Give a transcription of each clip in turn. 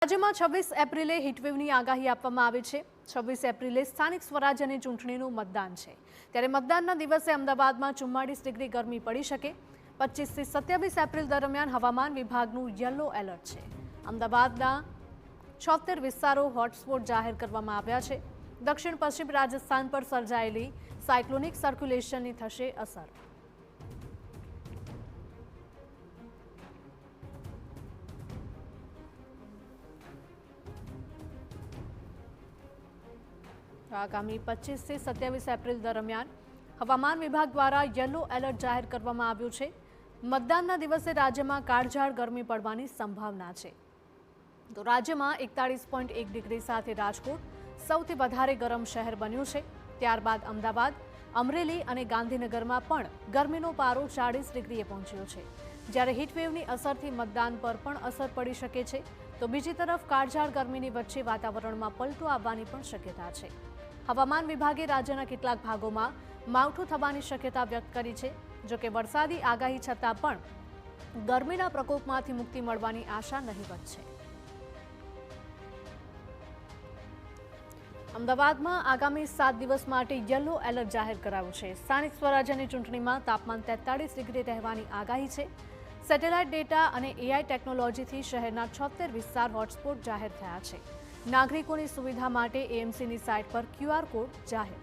રાજ્યમાં 26 એપ્રિલે હીટવેવની આગાહી આપવામાં આવી છે। 26 એપ્રિલે સ્થાનિક સ્વરાજ્યની ચૂંટણીનું મતદાન છે, ત્યારે મતદાનના દિવસે અમદાવાદમાં 44 ડિગ્રી ગરમી પડી શકે। 25 થી 27 એપ્રિલ દરમિયાન હવામાન વિભાગનું યલો એલર્ટ છે। અમદાવાદના 76 વિસ્તારો હોટસ્પોટ જાહેર કરવામાં આવ્યા છે। દક્ષિણ પશ્ચિમ રાજસ્થાન પર સર્જાયેલી સાયક્લોનિક સર્ક્યુલેશનની થશે અસર। આગામી 25 થી 27 એપ્રિલ દરમિયાન હવામાન વિભાગ દ્વારા યલો એલર્ટ જાહેર કરવામાં આવ્યું છે। મતદાનના દિવસે રાજ્યમાં કાળઝાળ ગરમી પડવાની સંભાવના છે। તો રાજ્યમાં 41.1 ડિગ્રી સાથે રાજકોટ સૌથી વધારે ગરમ શહેર બન્યું છે। ત્યારબાદ અમદાવાદ, અમરેલી અને ગાંધીનગરમાં પણ ગરમીનો પારો 40 ડિગ્રીએ પહોંચ્યો છે। જ્યારે હીટવેવની અસરથી મતદાન પર પણ અસર પડી શકે છે, તો બીજી તરફ કાળઝાળ ગરમીની વચ્ચે વાતાવરણમાં પલટો આવવાની પણ શક્યતા છે। હવામાન વિભાગે રાજ્યના કેટલાક ભાગોમાં માવઠું થવાની શક્યતા વ્યક્ત કરી છે। જોકે વરસાદી આગાહી છતાં પણ ગરમીના પ્રકોપમાંથી મુક્તિ મળવાની આશા નહીવત છે। અમદાવાદમાં આગામી 7 દિવસ માટે યલો એલર્ટ જાહેર કરાયું છે। સ્થાનિક સ્વરાજ્યની ચૂંટણીમાં તાપમાન 43 ડિગ્રી રહેવાની આગાહી છે। સેટેલાઇટ ડેટા અને એઆઈ ટેકનોલોજીથી શહેરના 76 વિસ્તાર હોટસ્પોટ જાહેર થયા છે। નાગરિકોની સુવિધા માટે એએમસીની સાઇટ પર ક્યુઆર કોડ જાહેર।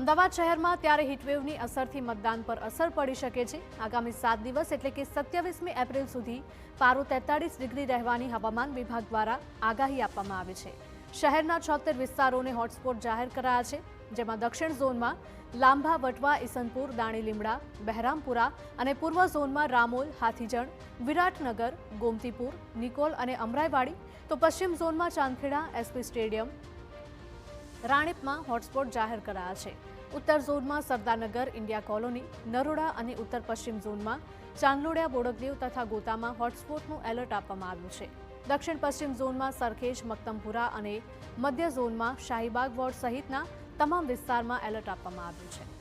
અમદાવાદ શહેરમાં ત્યારે હીટવેવની અસરથી મતદાન પર અસર પડી શકે છે। આગામી 7 દિવસ એટલે કે 27મી એપ્રિલ સુધી પારો 43 ડિગ્રી રહેવાની હવામાન વિભાગ દ્વારા આગાહી આપવામાં આવી છે। શહેરના 76 વિસ્તારોને હોટસ્પોટ જાહેર કરાયા છે, જેમાં દક્ષિણ ઝોનમાં લાંભા, વટવા, ઈસનપુર, દાણી લીમડા, બહેરામપુરા અને પૂર્વ ઝોનમાં રામોલ, હાથીજણ, વિરાટનગર, ગોમતીપુર, નિકોલ અને અમરાઈવાડી, તો પશ્ચિમ ઝોનમાં ચાંદખેડા, એસપી સ્ટેડિયમ, રાણીપમાં હોટસ્પોટ જાહેર કરાયા છે। ઉત્તર ઝોનમાં સરદારનગર, ઇન્ડિયા કોલોની, નરોડા અને ઉત્તર પશ્ચિમ ઝોનમાં ચાંદલોડિયા, બોડકદેવ તથા ગોતામાં હોટસ્પોટનું એલર્ટ આપવામાં આવ્યું છે। દક્ષિણ પશ્ચિમ ઝોનમાં સરખેજ, મક્તમપુરા અને મધ્ય ઝોનમાં શાહીબાગ વોર્ડ સહિતના તમામ વિસ્તારમાં એલર્ટ આપવામાં આવ્યું છે।